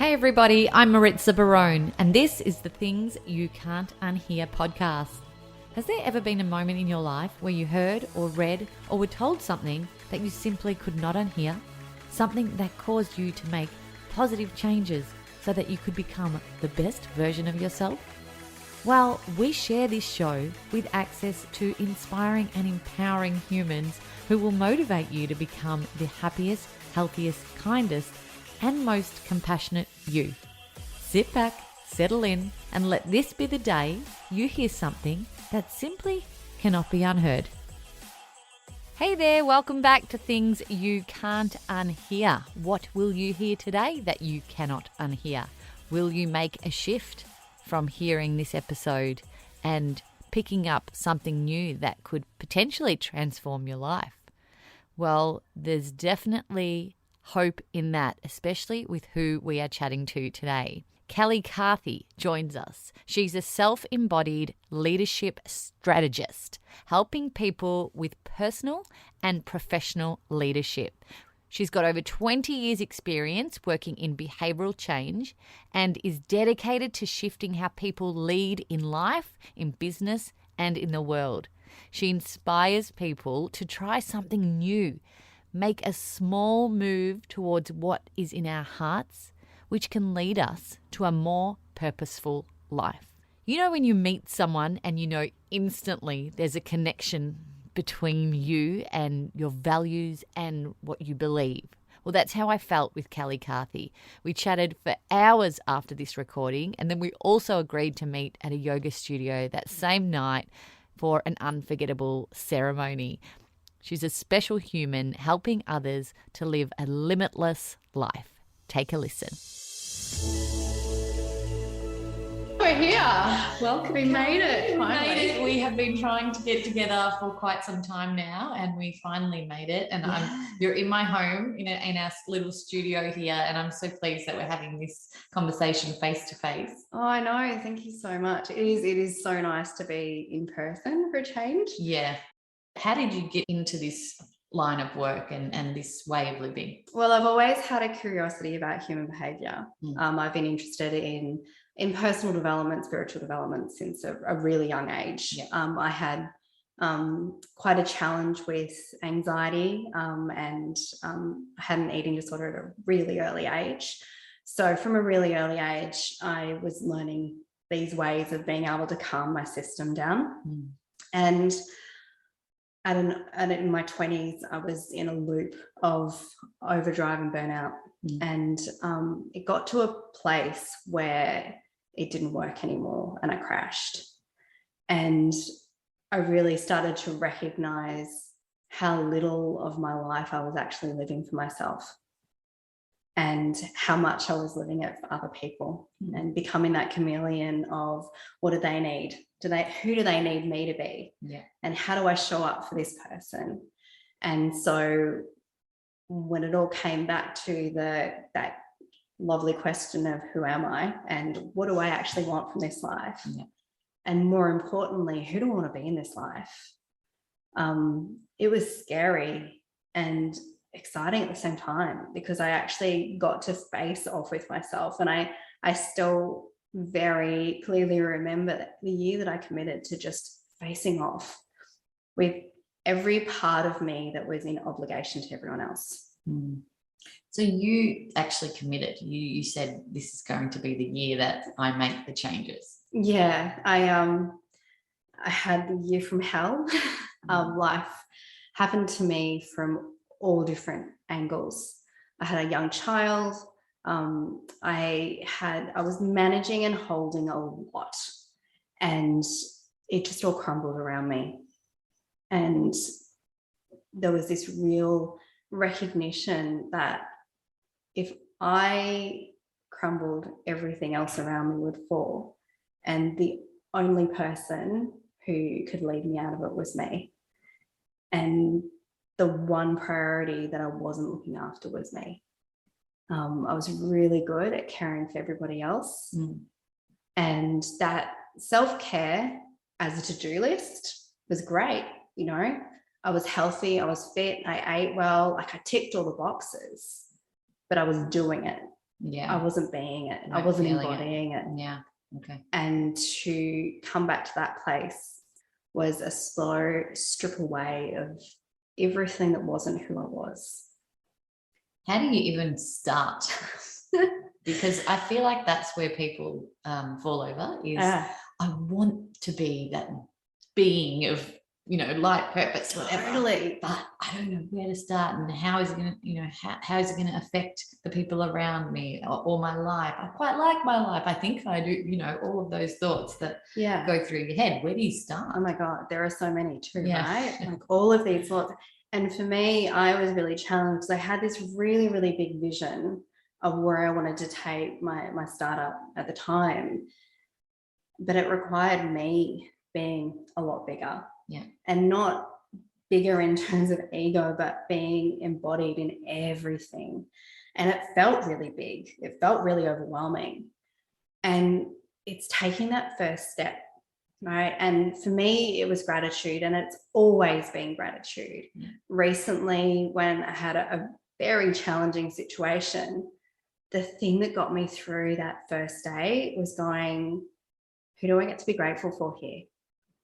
Hey everybody, I'm Maritza Barone, and this is the Things You Can't Unhear podcast. Has there ever been a moment in your life where you heard or read or were told something that you simply could not unhear? Something that caused you to make positive changes so that you could become the best version of yourself? Well, we share this show with access to inspiring and empowering humans who will motivate you to become the happiest, healthiest, kindest, and most compassionate you. Sit back, settle in, and let this be the day you hear something that simply cannot be unheard. Hey there, welcome back to Things You Can't Unhear. What will you hear today that you cannot unhear? Will you make a shift from hearing this episode and picking up something new that could potentially transform your life? Well, there's definitely hope in that, especially with who we are chatting to today. Kelly Carthy joins us. She's a self-embodied leadership strategist, helping people with personal and professional leadership. She's got over 20 years experience working in behavioural change and is dedicated to shifting how people lead in life, in business, and in the world. She inspires people to try something new, make a small move towards what is in our hearts, which can lead us to a more purposeful life. You know when you meet someone and you know instantly there's a connection between you and your values and what you believe? Well, that's how I felt with Kelly Carthy. We chatted for hours after this recording, and then we also agreed to meet at a yoga studio that same night for an unforgettable ceremony. She's a special human helping others to live a limitless life. Take a listen. We're here. Welcome. We made it. Finally. We have been trying to get together for quite some time now, and we finally made it. And you're in my home, in our little studio here, and I'm so pleased that we're having this conversation face to face. Oh, I know. Thank you so much. It is so nice to be in person for a change. Yeah. How did you get into this line of work and this way of living? Well, I've always had a curiosity about human behaviour. I've been interested in personal development, spiritual development since a really young age. Yeah. I had quite a challenge with anxiety and I had an eating disorder at a really early age. So from a really early age, I was learning these ways of being able to calm my system down. And in my 20s, I was in a loop of overdrive and burnout. And it got to a place where it didn't work anymore and I crashed. And I really started to recognize how little of my life I was actually living for myself and how much I was living it for other people, and becoming that chameleon of what do they need? Who do they need me to be? Yeah. And how do I show up for this person? And so when it all came back to that lovely question of who am I and what do I actually want from this life? Yeah. And more importantly, who do I want to be in this life? It was scary and exciting at the same time, because I actually got to face off with myself. And I still very clearly remember the year that I committed to just facing off with every part of me that was in obligation to everyone else. So you actually committed. You said this is going to be the year that I make the changes. Yeah, I had the year from hell. Life happened to me from all different angles. I had a young child. I was managing and holding a lot, and it just all crumbled around me. And there was this real recognition that if I crumbled, everything else around me would fall. And the only person who could lead me out of it was me. And the one priority that I wasn't looking after was me. I was really good at caring for everybody else. And that self-care as a to-do list was great. You know, I was healthy, I was fit, I ate well, like I ticked all the boxes, but I was doing it. I wasn't being it. I Right, wasn't feeling embodying it. Yeah. Okay. And to come back to that place was a slow strip away of everything that wasn't who I was. How do you even start? Because I feel like that's where people fall over is I want to be that being of, you know, light, purpose, whatever. Totally. But I don't know where to start, and how is it going to, you know, how is it going to affect the people around me or my life? I quite like my life. I think I do, you know, all of those thoughts that go through your head. Where do you start? Oh my God, there are so many too, right? Like all of these thoughts. And for me, I was really challenged because I had this really, really big vision of where I wanted to take my startup at the time. But it required me being a lot bigger. Yeah. And not bigger in terms of ego, but being embodied in everything. And it felt really big. It felt really overwhelming. And it's taking that first step, right? And for me, it was gratitude, and it's always been gratitude. Yeah. Recently, when I had a very challenging situation, the thing that got me through that first day was going, who do I get to be grateful for here?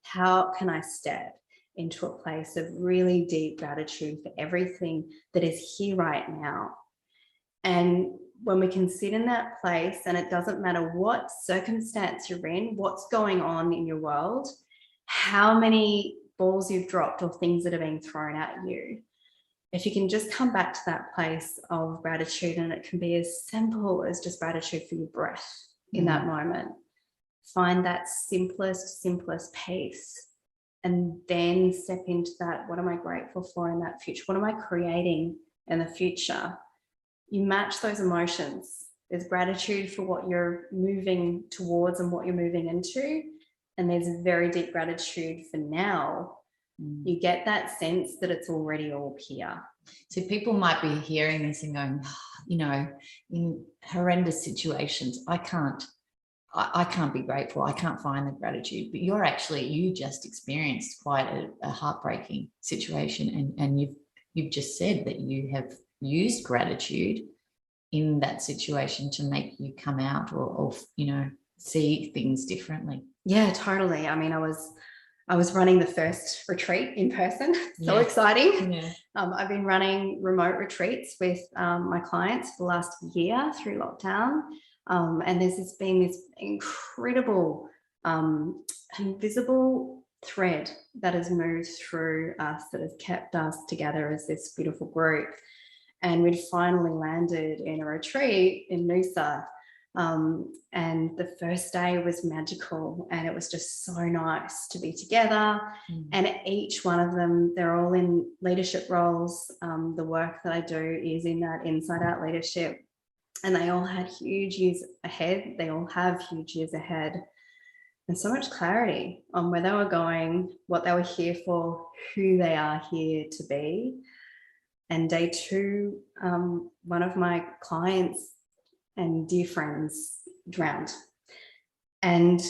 How can I step into a place of really deep gratitude for everything that is here right now? And when we can sit in that place, and it doesn't matter what circumstance you're in, what's going on in your world, how many balls you've dropped or things that are being thrown at you, if you can just come back to that place of gratitude, and it can be as simple as just gratitude for your breath in that moment, find that simplest piece, and then step into that. What am I grateful for in that future? What am I creating in the future? You match those emotions. There's gratitude for what you're moving towards and what you're moving into. And there's a very deep gratitude for now. You get that sense that it's already all here. So people might be hearing this and going, you know, in horrendous situations, I can't be grateful. I can't find the gratitude. But you just experienced quite a heartbreaking situation, and you've just said that you have used gratitude in that situation to make you come out or you know, see things differently. Yeah, totally. I mean, I was running the first retreat in person. So exciting. Yeah. I've been running remote retreats with my clients for the last year through lockdown. And there's been this incredible invisible thread that has moved through us, that has kept us together as this beautiful group. And we'd finally landed in a retreat in Noosa. And the first day was magical, and it was just so nice to be together. And each one of them, they're all in leadership roles. The work that I do is in that inside out leadership, and they all had huge years ahead. They all have huge years ahead, and so much clarity on where they were going, what they were here for, who they are here to be. And day two, one of my clients and dear friends drowned. And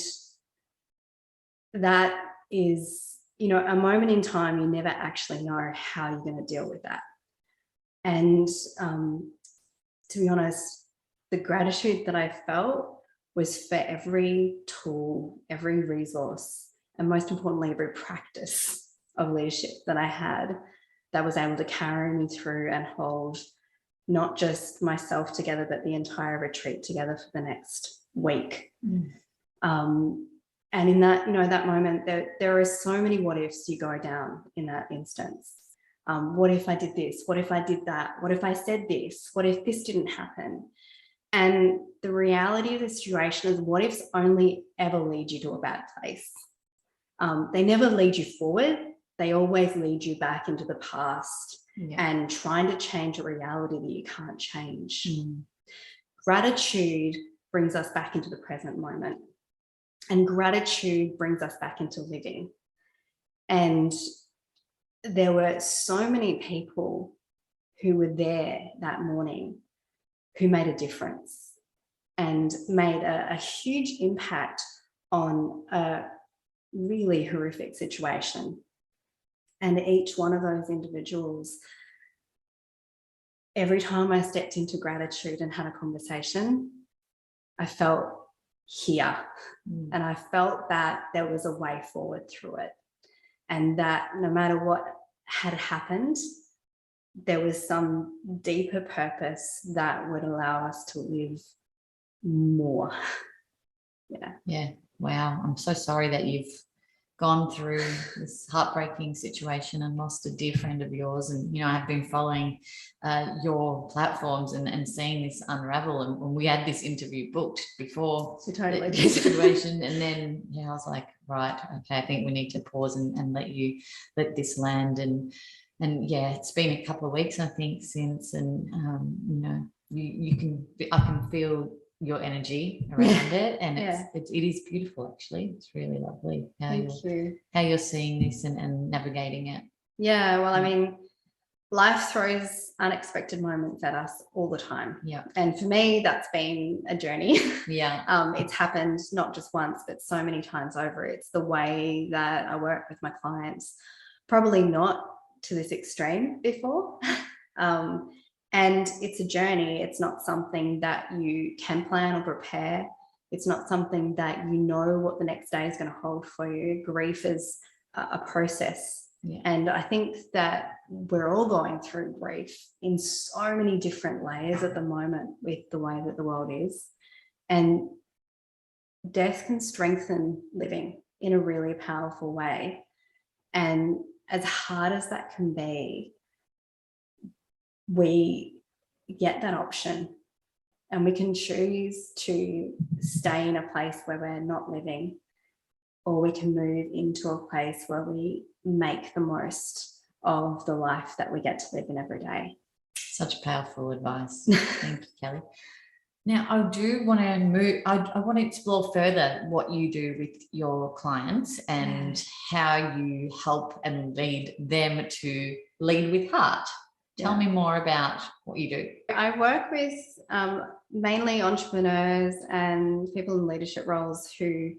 that is, you know, a moment in time, you never actually know how you're going to deal with that. And to be honest, the gratitude that I felt was for every tool, every resource, and most importantly, every practice of leadership that I had that was able to carry me through and hold not just myself together, but the entire retreat together for the next week. And in that, you know, that moment, there are so many what ifs you go down in that instance. What if I did this? What if I did that? What if I said this? What if this didn't happen? And the reality of the situation is, what ifs only ever lead you to a bad place. They never lead you forward. They always lead you back into the past and trying to change a reality that you can't change. Gratitude brings us back into the present moment. And gratitude brings us back into living. And there were so many people who were there that morning who made a difference and made a huge impact on a really horrific situation. And each one of those individuals every time I stepped into gratitude and had a conversation, I felt here. And I felt that there was a way forward through it. And that no matter what had happened, there was some deeper purpose that would allow us to live more. Yeah. Wow. I'm so sorry that you've gone through this heartbreaking situation and lost a dear friend of yours. And, you know, I've been following your platforms and seeing this unravel. And when we had this interview booked before the situation, and then, I was like, right, okay, I think we need to pause and let this land. And it's been a couple of weeks, I think, since, and, I can feel your energy around it, and it is beautiful. Actually, it's really lovely how you're seeing this and navigating it. Well, I mean, life throws unexpected moments at us all the time, and for me that's been a journey. It's happened not just once but so many times over. It's the way that I work with my clients, probably not to this extreme before. And it's a journey. It's not something that you can plan or prepare. It's not something that you know what the next day is going to hold for you. Grief is a process. And I think that we're all going through grief in so many different layers at the moment with the way that the world is. And death can strengthen living in a really powerful way. And as hard as that can be, we get that option, and we can choose to stay in a place where we're not living, or we can move into a place where we make the most of the life that we get to live in every day. Such powerful advice. Thank you, Kelly. Now, I do want to move, I want to explore further what you do with your clients and how you help and lead them to lead with heart. Tell me more about what you do. I work with mainly entrepreneurs and people in leadership roles who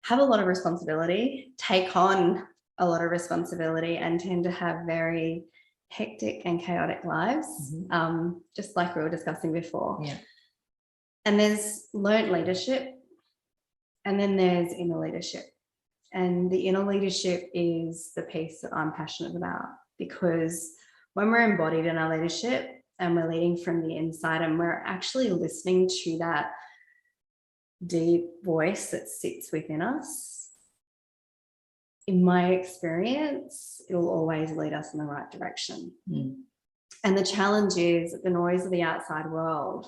have a lot of responsibility, take on a lot of responsibility, and tend to have very hectic and chaotic lives, just like we were discussing before. And there's learned leadership, and then there's inner leadership. And the inner leadership is the piece that I'm passionate about, because when we're embodied in our leadership and we're leading from the inside and we're actually listening to that deep voice that sits within us, in my experience, it will always lead us in the right direction. And the challenge is that the noise of the outside world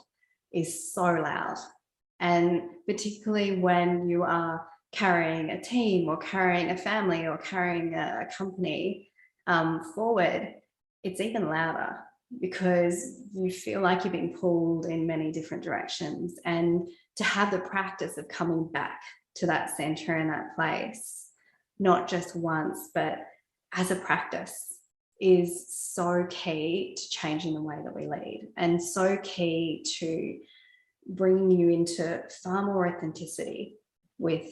is so loud. And particularly when you are carrying a team or carrying a family or carrying a company forward, it's even louder, because you feel like you're being pulled in many different directions. And to have the practice of coming back to that center and that place, not just once, but as a practice, is so key to changing the way that we lead, and so key to bringing you into far more authenticity with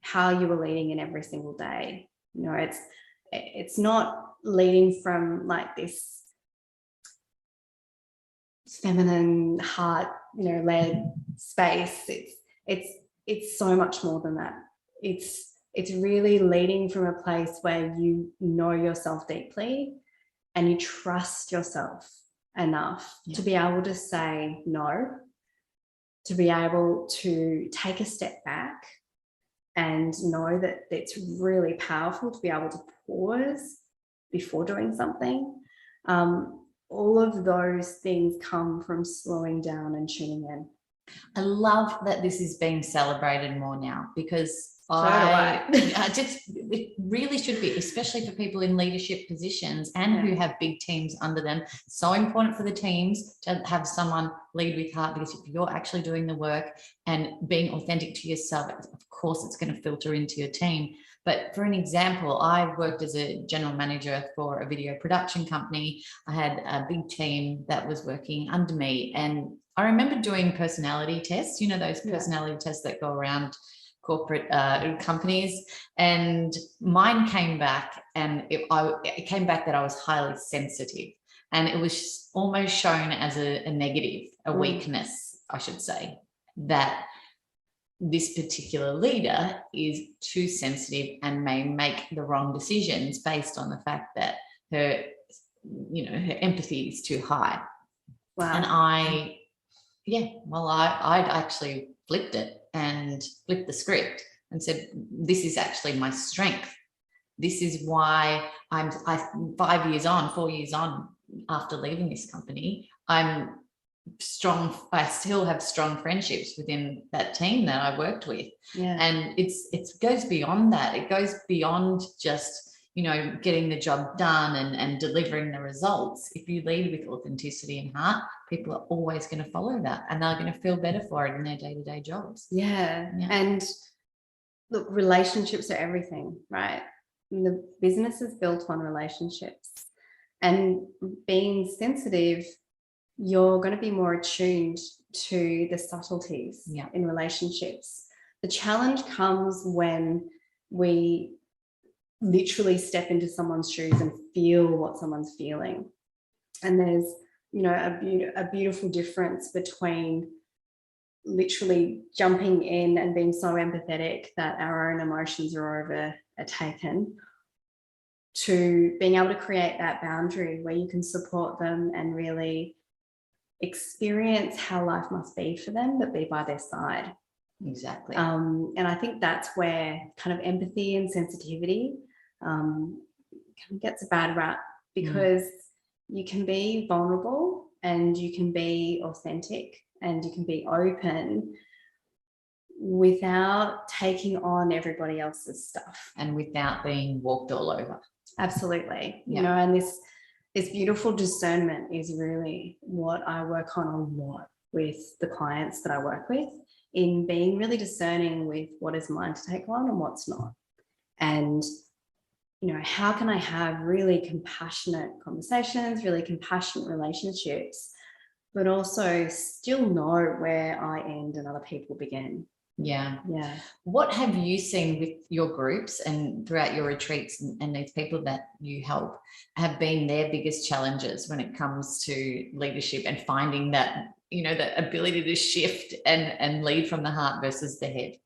how you are leading in every single day. You know, it's not leading from like this feminine heart, led space. It's so much more than that. It's really leading from a place where you know yourself deeply and you trust yourself enough to be able to say no, to be able to take a step back and know that it's really powerful to be able to pause before doing something. All of those things come from slowing down and tuning in. I love that this is being celebrated more now, because it really should be, especially for people in leadership positions and who have big teams under them. So important for the teams to have someone lead with heart, because if you're actually doing the work and being authentic to yourself, of course it's going to filter into your team. But for an example, I worked as a general manager for a video production company. I had a big team that was working under me, and I remember doing personality tests, those personality tests that go around corporate companies, and mine came back, and it came back that I was highly sensitive. And it was almost shown as a negative, a weakness, I should say, that this particular leader is too sensitive and may make the wrong decisions based on the fact that her empathy is too high. Wow. And I'd actually flipped it and flipped the script and said, this is actually my strength. This is why I 4 years on after leaving this company, I'm strong. I still have strong friendships within that team that I worked with. Yeah. And it goes beyond that. It goes beyond just, getting the job done and delivering the results. If you lead with authenticity and heart, people are always going to follow that, and they're going to feel better for it in their day-to-day jobs. Yeah. And look, relationships are everything, right? The business is built on relationships, and being sensitive, you're going to be more attuned to the subtleties in relationships. The challenge comes when we literally step into someone's shoes and feel what someone's feeling. And there's, a beautiful difference between literally jumping in and being so empathetic that our own emotions are overtaken, to being able to create that boundary where you can support them and really experience how life must be for them, but be by their side. Exactly. And I think that's where kind of empathy and sensitivity gets a bad rap, because you can be vulnerable and you can be authentic and you can be open without taking on everybody else's stuff and without being walked all over. Absolutely. And this beautiful discernment is really what I work on a lot with the clients that I work with, in being really discerning with what is mine to take on and what's not. And how can I have really compassionate conversations, really compassionate relationships, but also still know where I end and other people begin. Yeah. Yeah. What have you seen with your groups and throughout your retreats, and these people that you help have been their biggest challenges when it comes to leadership and finding that, that ability to shift and lead from the heart versus the head?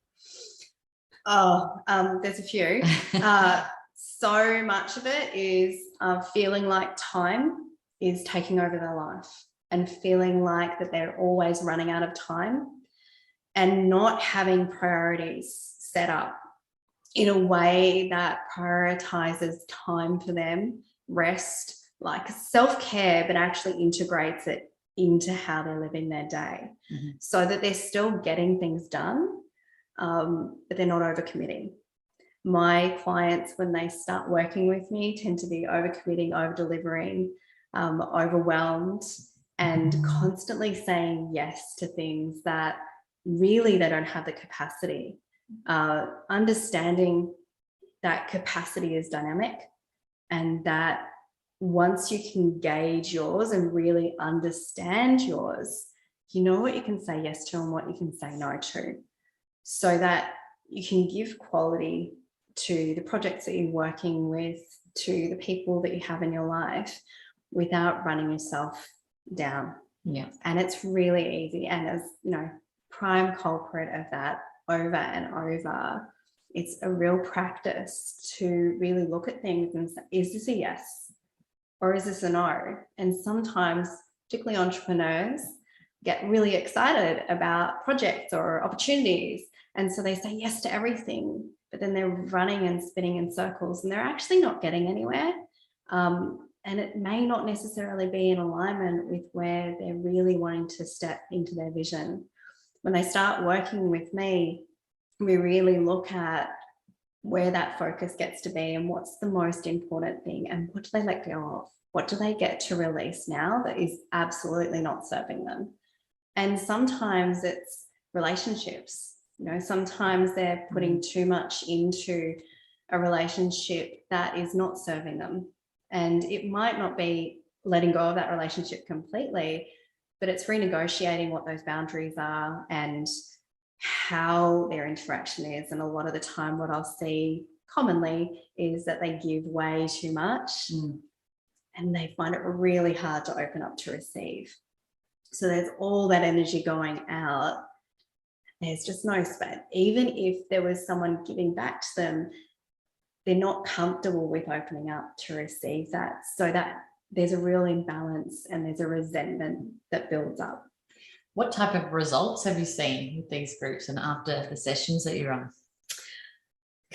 There's a few. So much of it is feeling like time is taking over their life, and feeling like that they're always running out of time, and not having priorities set up in a way that prioritizes time for them, rest, like self-care, but actually integrates it into how they're living their day, so that they're still getting things done, but they're not overcommitting. My clients, when they start working with me, tend to be overcommitting, over-delivering, overwhelmed, and constantly saying yes to things that really they don't have the capacity. Understanding that capacity is dynamic, and that once you can gauge yours and really understand yours, you know what you can say yes to and what you can say no to, so that you can give quality to the projects that you're working with, to the people that you have in your life, without running yourself down. Yeah. And it's really easy. And as prime culprit of that over and over, it's a real practice to really look at things and say, is this a yes or is this a no? And sometimes, particularly entrepreneurs, get really excited about projects or opportunities, and so they say yes to everything, but then they're running and spinning in circles and they're actually not getting anywhere. And it may not necessarily be in alignment with where they're really wanting to step into their vision. When they start working with me, we really look at where that focus gets to be and what's the most important thing, and what do they let go of? What do they get to release now that is absolutely not serving them? And sometimes it's relationships. Sometimes they're putting too much into a relationship that is not serving them. And it might not be letting go of that relationship completely, but it's renegotiating what those boundaries are and how their interaction is. And a lot of the time what I'll see commonly is that they give way too much and they find it really hard to open up to receive. So there's all that energy going out. There's just no space. Even if there was someone giving back to them, they're not comfortable with opening up to receive that. So that there's a real imbalance and there's a resentment that builds up. What type of results have you seen with these groups and after the sessions that you're on?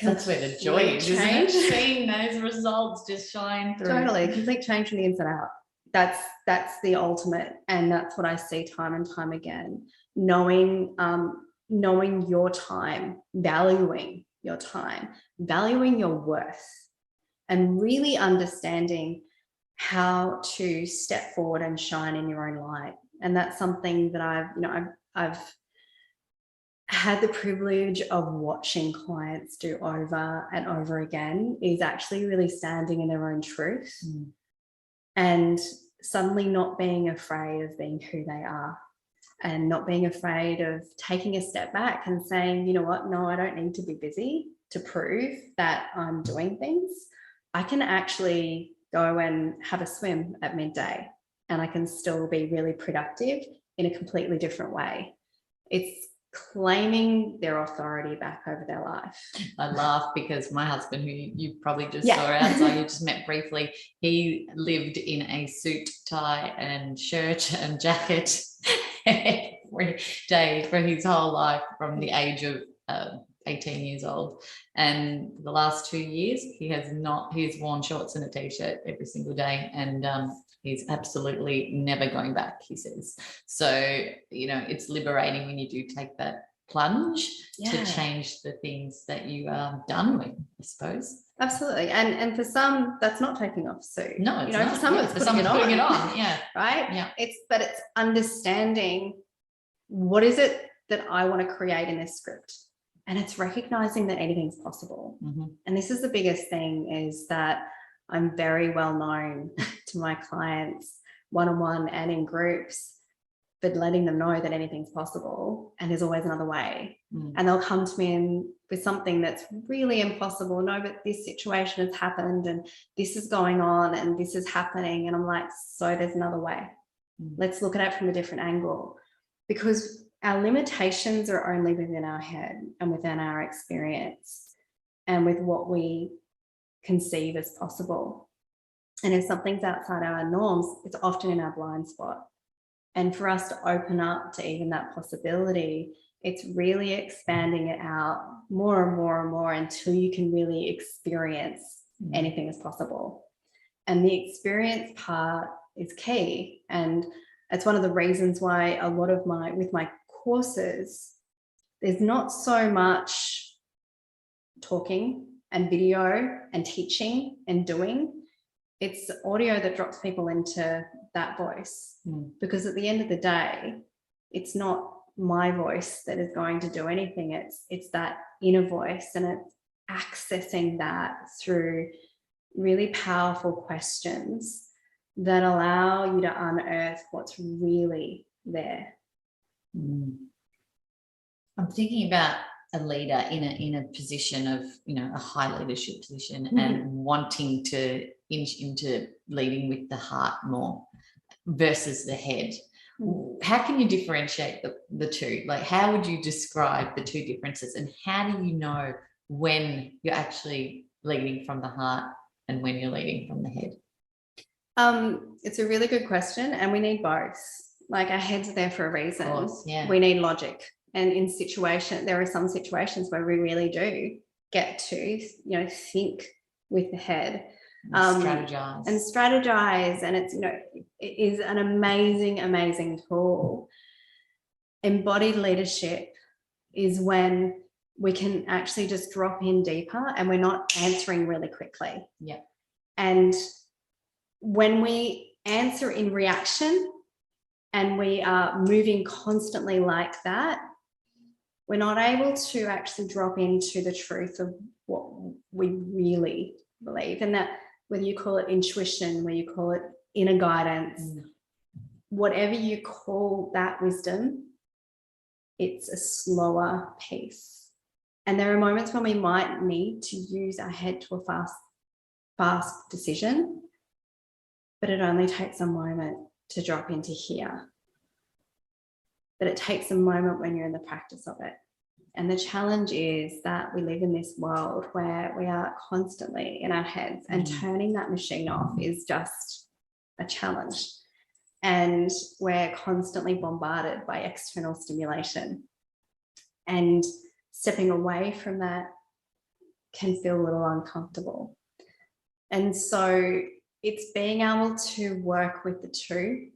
That's where the joy is, isn't it? Seeing those results just shine through. Totally, complete change from the inside out. That's the ultimate, and that's what I see time and time again. Knowing your time, valuing your time, valuing your worth, and really understanding how to step forward and shine in your own light. And that's something that I've had the privilege of watching clients do over and over again, is actually really standing in their own truth and suddenly not being afraid of being who they are, and not being afraid of taking a step back and saying, you know what, no, I don't need to be busy to prove that I'm doing things. I can actually go and have a swim at midday and I can still be really productive in a completely different way. It's claiming their authority back over their life. I laugh because my husband, who you probably just saw outside, you just met briefly, he lived in a suit, tie and shirt and jacket every day for his whole life from the age of 18 years old. And the last 2 years he's worn shorts and a t-shirt every single day, and he's absolutely never going back, he says. So, it's liberating when you do take that plunge to change the things that you are done with, I suppose. Absolutely. And for some, that's not taking off suit. No, it's not. For some, it's putting it on. Yeah. Right? Yeah. But it's understanding, what is it that I want to create in this script? And it's recognizing that anything's possible. Mm-hmm. And this is the biggest thing, is that I'm very well known to my clients one-on-one and in groups, but letting them know that anything's possible and there's always another way. And they'll come to me with something that's really impossible. No, but this situation has happened and this is going on and this is happening. And I'm like, so there's another way. Let's look at it from a different angle, because our limitations are only within our head and within our experience and with what we conceive as possible. And if something's outside our norms, it's often in our blind spot. And for us to open up to even that possibility, it's really expanding it out more and more and more until you can really experience anything as possible. And the experience part is key. And it's one of the reasons why a lot of with my courses, there's not so much talking and video and teaching and doing. It's audio that drops people into that voice, because at the end of the day, it's not my voice that is going to do anything. It's that inner voice, and it's accessing that through really powerful questions that allow you to unearth what's really there. I'm thinking about a leader in a position of, a high leadership position and wanting to inch into leading with the heart more versus the head. How can you differentiate the two? Like, how would you describe the two differences, and how do you know when you're actually leading from the heart and when you're leading from the head? It's a really good question, and we need both. Like, our heads are there for a reason. Of course, yeah. We need logic. And there are some situations where we really do get to, think with the head. Strategize. And it's, it is an amazing tool. Embodied leadership is when we can actually just drop in deeper and we're not answering really quickly. Yeah. And when we answer in reaction and we are moving constantly like that, we're not able to actually drop into the truth of what we really believe. And that, whether you call it intuition, whether you call it inner guidance, whatever you call that wisdom, it's a slower pace. And there are moments when we might need to use our head to a fast decision. but it only takes a moment to drop into here. But it takes a moment when you're in the practice of it. And the challenge is that we live in this world where we are constantly in our heads, and turning that machine off is just a challenge. And we're constantly bombarded by external stimulation. And stepping away from that can feel a little uncomfortable. And so it's being able to work with the two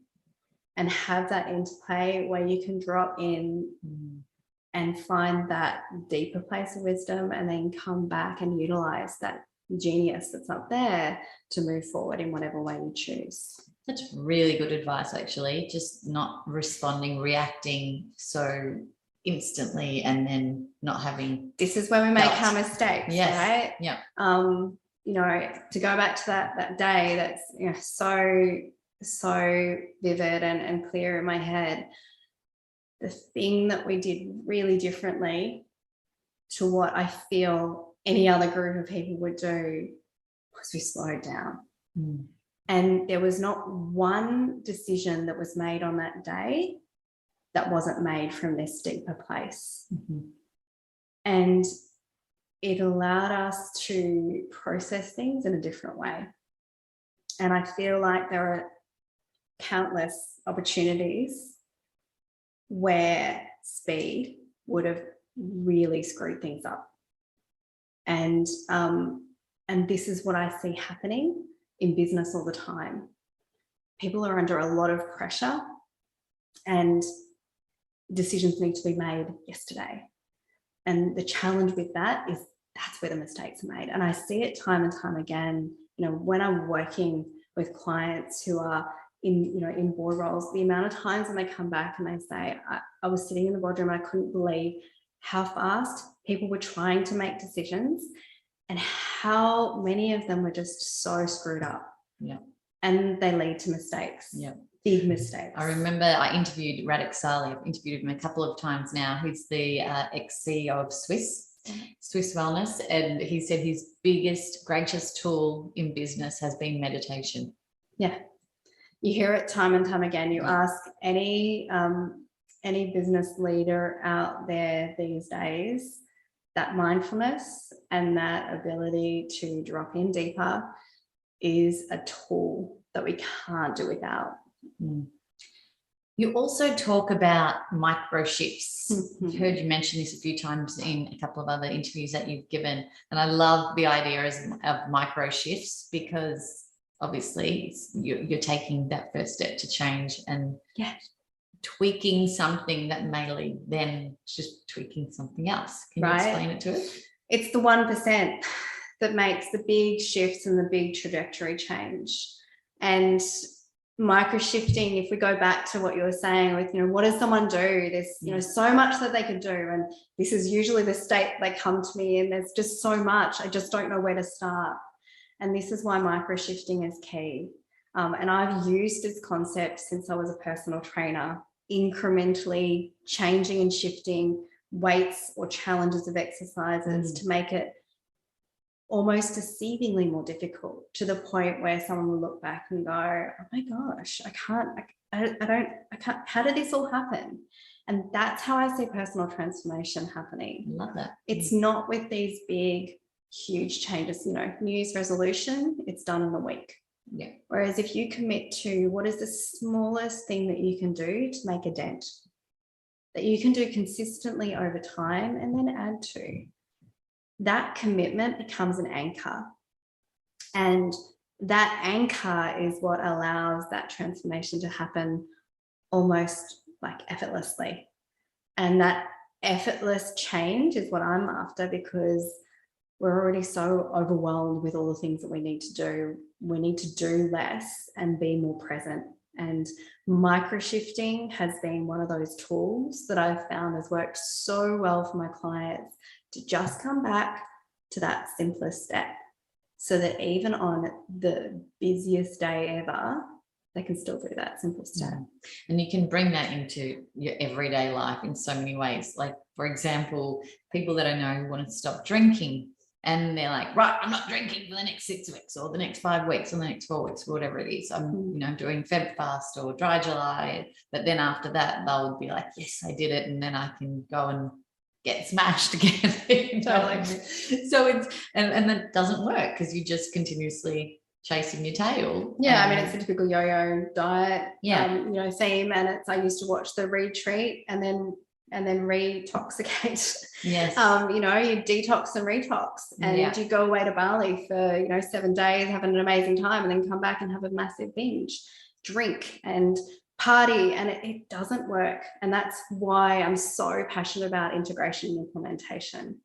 and have that interplay where you can drop in and find that deeper place of wisdom, and then come back and utilize that genius that's up there to move forward in whatever way you choose. That's really good advice, actually. Just not responding, reacting so instantly, and then not having. This is where we make our mistakes, right? Yeah. You know, to go back to that day that's, you know, so vivid and clear in my head. The thing that we did really differently to what I feel any other group of people would do was we slowed down. And there was not one decision that was made on that day that wasn't made from this deeper place. And it allowed us to process things in a different way. And I feel like there are countless opportunities where speed would have really screwed things up. And this is what I see happening in business all the time. People are under a lot of pressure, and decisions need to be made yesterday. And the challenge with that is that's where the mistakes are made. And I see it time and time again, you know, when I'm working with clients who are in board roles, the amount of times when they come back and they say, I was sitting in the boardroom, I couldn't believe how fast people were trying to make decisions and how many of them were just so screwed up. Yeah. And they lead to mistakes. Yeah. Big mistakes. I remember I interviewed Radek Sali. I've interviewed him a couple of times now. He's the ex-CEO of Swiss Wellness. And he said his greatest tool in business has been meditation. Yeah. You hear it time and time again. You ask any business leader out there these days, that mindfulness and that ability to drop in deeper is a tool that we can't do without. You also talk about micro shifts. I've heard you mention this a few times in a couple of other interviews that you've given. And I love the idea of micro shifts, because obviously you're taking that first step to change and tweaking something that may lead then just tweaking something else. Can you explain it to us? It's the 1% that makes the big shifts and the big trajectory change. And micro shifting, if we go back to what you were saying with, what does someone do? There's, so much that they could do. And this is usually the state they come to me in. There's just so much. I just don't know where to start. And this is why micro shifting is key. And I've used this concept since I was a personal trainer, incrementally changing and shifting weights or challenges of exercises to make it almost deceivingly more difficult, to the point where someone will look back and go, oh my gosh, I can't, how did this all happen? And that's how I see personal transformation happening. Love that. It's not with these big, huge changes, New Year's resolution, it's done in a week. Yeah. Whereas if you commit to what is the smallest thing that you can do to make a dent, that you can do consistently over time and then add to, that commitment becomes an anchor. And that anchor is what allows that transformation to happen almost like effortlessly. And that effortless change is what I'm after, because we're already so overwhelmed with all the things that we need to do. We need to do less and be more present. And micro shifting has been one of those tools that I've found has worked so well for my clients, to just come back to that simplest step, so that even on the busiest day ever, they can still do that simple step. And you can bring that into your everyday life in so many ways. Like, for example, people that I know who want to stop drinking, and they're like, right, I'm not drinking for the next 6 weeks or the next 5 weeks or the next 4 weeks or whatever it is. I'm, you know, doing Feb fast or dry July. But then after that, they'll be like, yes, I did it. And then I can go and get smashed again. Totally. So it's, and that doesn't work because you just continuously chasing your tail. Yeah, I mean, it's a typical yo-yo diet. Yeah. You know, theme. And it's, I used to watch the retreat and then retoxicate. Yes. You know, you detox and retox, and you go away to Bali for, you know, 7 days, having an amazing time, and then come back and have a massive binge, drink and party, and it doesn't work. And that's why I'm so passionate about integration and implementation.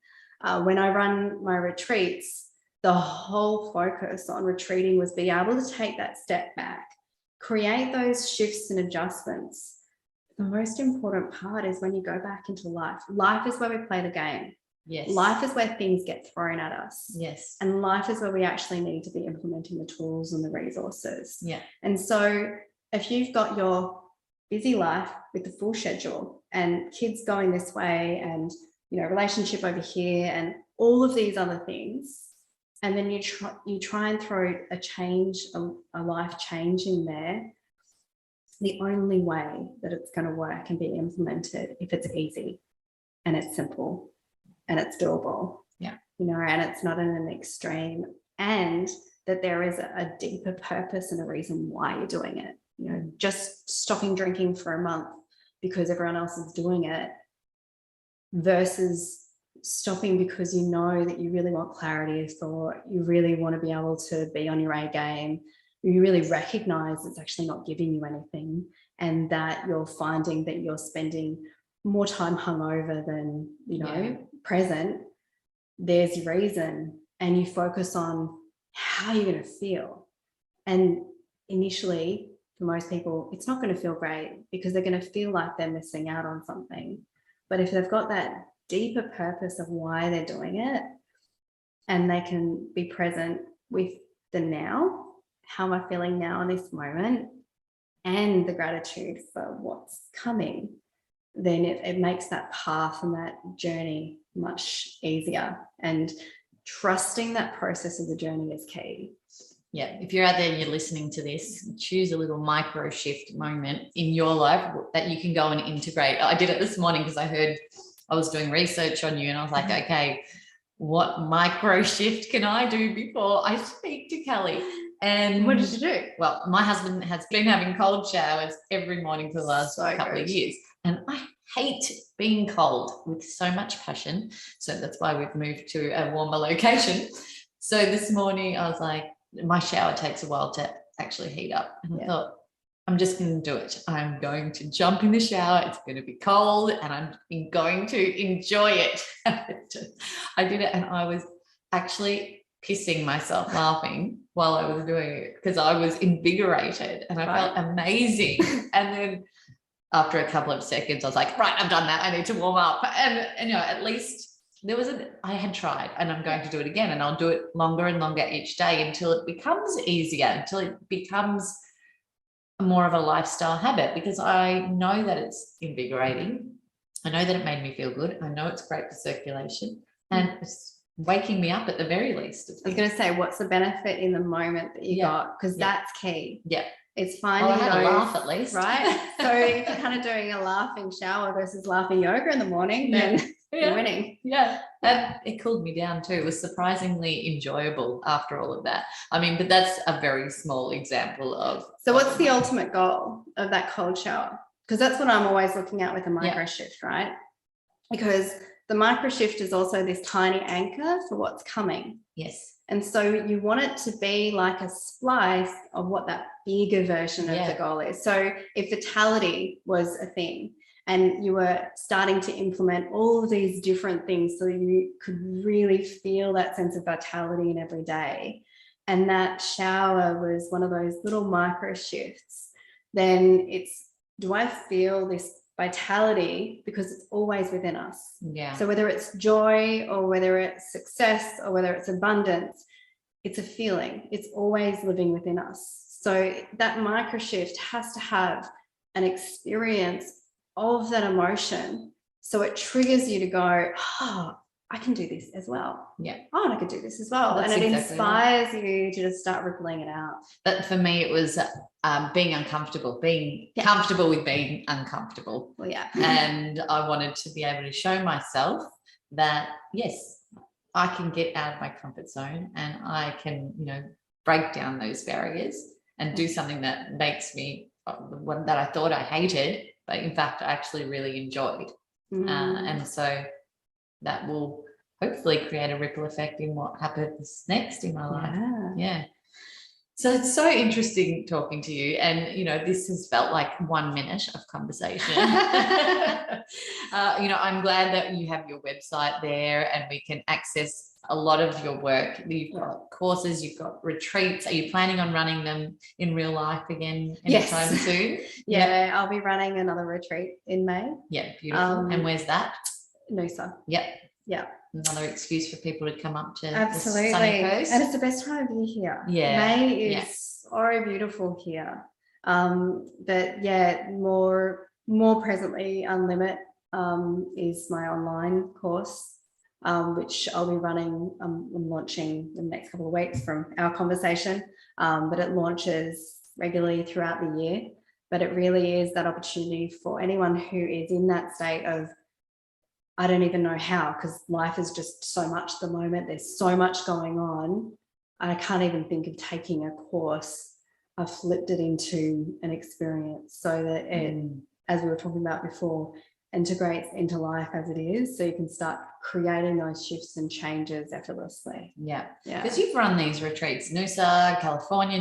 When I run my retreats, the whole focus on retreating was being able to take that step back, create those shifts and adjustments. The most important part is when you go back into life. Life is where we play the game. Yes. Life is where things get thrown at us. Yes. And life is where we actually need to be implementing the tools and the resources. Yeah. And so if you've got your busy life with the full schedule and kids going this way and, you know, relationship over here and all of these other things, and then you try and throw a life change in there, the only way that it's going to work and be implemented if it's easy and it's simple and it's doable. Yeah. You know, and it's not in an extreme, and that there is a deeper purpose and a reason why you're doing it. You know, just stopping drinking for a month because everyone else is doing it versus stopping because you know that you really want clarity of thought, you really want to be able to be on your A game, you really recognize it's actually not giving you anything, and that you're finding that you're spending more time hungover than, you know, present. There's your reason, and you focus on how you're going to feel. And initially, for most people, it's not going to feel great because they're going to feel like they're missing out on something. But if they've got that deeper purpose of why they're doing it, and they can be present with the now, how am I feeling now in this moment, and the gratitude for what's coming, then it makes that path and that journey much easier. And trusting that process of the journey is key. Yeah, if you're out there and you're listening to this, choose a little micro shift moment in your life that you can go and integrate. I did it this morning because I was doing research on you, and I was like, okay, what micro shift can I do before I speak to Kelly? And what did you do? Well, my husband has been having cold showers every morning for the last couple of years, and I hate being cold with so much passion. So that's why we've moved to a warmer location. So this morning I was like, my shower takes a while to actually heat up, and I thought, I'm just going to do it. I'm going to jump in the shower. It's going to be cold and I'm going to enjoy it. I did it, and I was actually pissing myself laughing while I was doing it because I was invigorated and I felt amazing. And then after a couple of seconds, I was like, right, I've done that. I need to warm up. And you know, at least I had tried, and I'm going to do it again, and I'll do it longer and longer each day until it becomes easier, until it becomes more of a lifestyle habit, because I know that it's invigorating. I know that it made me feel good. I know it's great for circulation, and it's waking me up at the very least. I was going to say, what's the benefit in the moment that you got? Because that's key. Yeah. It's finding I had a laugh at least. Right? So if you're kind of doing a laughing shower versus laughing yoga in the morning, then you're winning. Yeah. And it cooled me down too. It was surprisingly enjoyable after all of that. I mean, but that's a very small example of. So what's the ultimate goal of that cold shower? Because that's what I'm always looking at with a micro shift, right? Because the micro shift is also this tiny anchor for what's coming. Yes. And so you want it to be like a slice of what that bigger version of the goal is. So if vitality was a thing and you were starting to implement all of these different things so you could really feel that sense of vitality in every day, and that shower was one of those little micro shifts, then it's, do I feel this vitality? Because it's always within us. Yeah. So whether it's joy or whether it's success or whether it's abundance, it's a feeling. It's always living within us. So that micro shift has to have an experience of that emotion. So it triggers you to go, oh, I can do this as well. Yeah. Oh, and I could do this as well. That's and it exactly inspires you to just start rippling it out. But for me, it was being uncomfortable, being comfortable with being uncomfortable. Well, yeah. And I wanted to be able to show myself that, yes, I can get out of my comfort zone and I can, you know, break down those barriers and do something that makes me one that I thought I hated, but in fact, I actually really enjoyed. And so that will hopefully create a ripple effect in what happens next in my life. Yeah. So it's so interesting talking to you, and you know, this has felt like 1 minute of conversation. You know, I'm glad that you have your website there and we can access a lot of your work. You've got courses, you've got retreats. Are you planning on running them in real life again anytime soon? Yeah, I'll be running another retreat in May. Yeah, beautiful. And where's that? Noosa. Yep. Yeah. Another excuse for people to come up to Absolutely. the sunny coast. And it's the best time of year here. Yeah. May is so beautiful here. But yeah, more presently, Unlimit is my online course, which I'll be running. I'm launching in the next couple of weeks from our conversation. But it launches regularly throughout the year. But it really is that opportunity for anyone who is in that state of, I don't even know how, because life is just so much at the moment. There's so much going on. I can't even think of taking a course. I've flipped it into an experience so that it, as we were talking about before, integrates into life as it is. So you can start creating those shifts and changes effortlessly. Yeah. Because you've run these retreats, Noosa, California,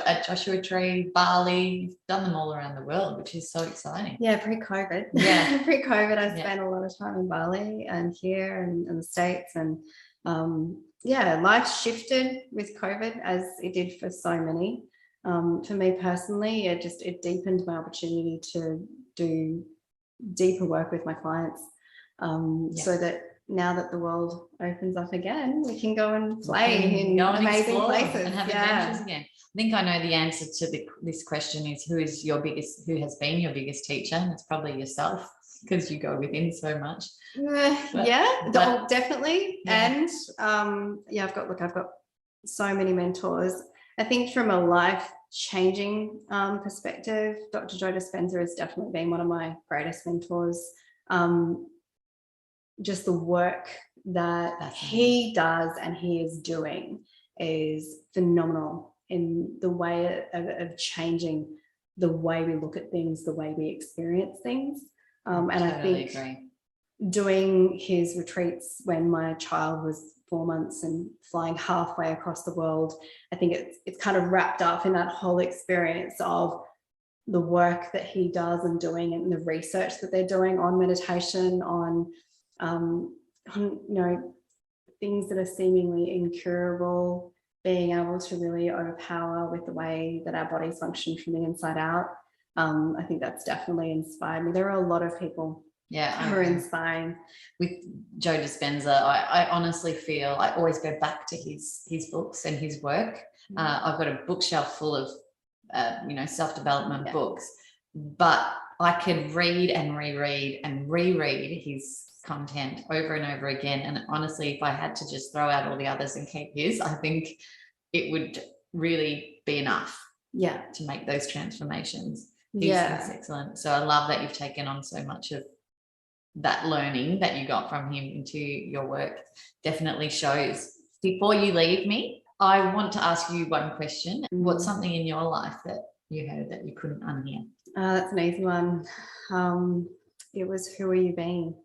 at Joshua Tree, Bali, you've done them all around the world, which is so exciting. Yeah, pre-COVID. Yeah. Pre-COVID, I spent a lot of time in Bali and here and the States. And life shifted with COVID as it did for so many. For me personally, it deepened my opportunity to do deeper work with my clients, so that now that the world opens up again, we can go and play in amazing places and have adventures again. I think I know the answer to this question is who has been your biggest teacher? And it's probably yourself, because you go within so much. Definitely. And I've got so many mentors. I think from a life-changing perspective, Dr. Joe Dispenza has definitely been one of my greatest mentors. Just the work that he does and he is doing is phenomenal in the way of changing the way we look at things, the way we experience things. And I think doing his retreats when my child was 4 months and flying halfway across the world, I think it's kind of wrapped up in that whole experience of the work that he does and doing, and the research that they're doing on meditation, on things that are seemingly incurable, being able to really overpower with the way that our bodies function from the inside out. I think that's definitely inspired me. There are a lot of people who are inspiring. With Joe Dispenza, I honestly feel I always go back to his books and his work. I've got a bookshelf full of self-development books, but I could read and reread and reread his content over and over again. And honestly, if I had to just throw out all the others and keep his, I think it would really be enough to make those transformations. He's excellent. So I love that you've taken on so much of that learning that you got from him into your work. Definitely shows. Before you leave me, I want to ask you one question. What's something in your life that you heard that you couldn't unhear? That's an easy one. It was, who are you being?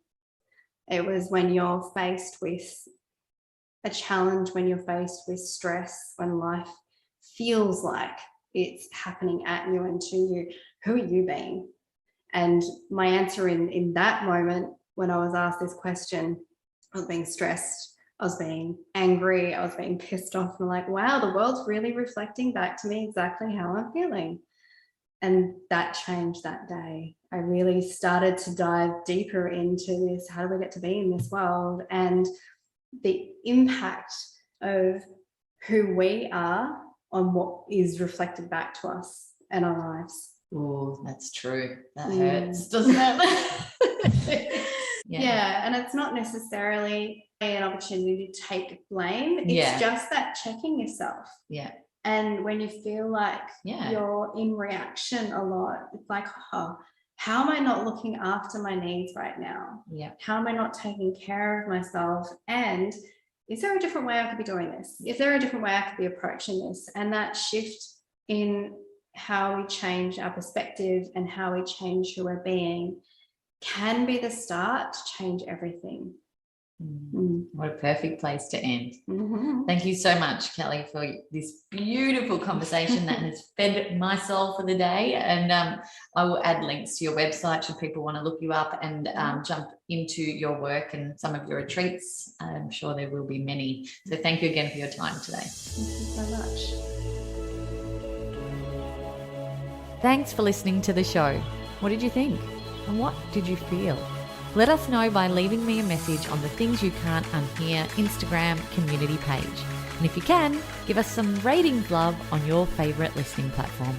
It was when you're faced with a challenge, when you're faced with stress, when life feels like it's happening at you and to you, who are you being? And my answer in that moment, when I was asked this question, I was being stressed, I was being angry, I was being pissed off, and I'm like, wow, the world's really reflecting back to me exactly how I'm feeling. And that changed that day. I really started to dive deeper into this. How do we get to be in this world? And the impact of who we are on what is reflected back to us and our lives. Oh, that's true. That hurts, doesn't it? Yeah. And it's not necessarily an opportunity to take blame. It's just that checking yourself. Yeah. And when you feel like you're in reaction a lot, it's like, oh, how am I not looking after my needs right now? Yeah. How am I not taking care of myself? And is there a different way I could be doing this? Is there a different way I could be approaching this? And that shift in how we change our perspective and how we change who we're being can be the start to change everything. What a perfect place to end. Mm-hmm. Thank you so much, Kelly, for this beautiful conversation that has fed my soul for the day. And I will add links to your website should people want to look you up and jump into your work and some of your retreats. I'm sure there will be many. So thank you again for your time today. Thank you so much. Thanks for listening to the show. What did you think? And what did you feel? Let us know by leaving me a message on the Things You Can't Unhear Instagram community page. And if you can, give us some ratings love on your favourite listening platform.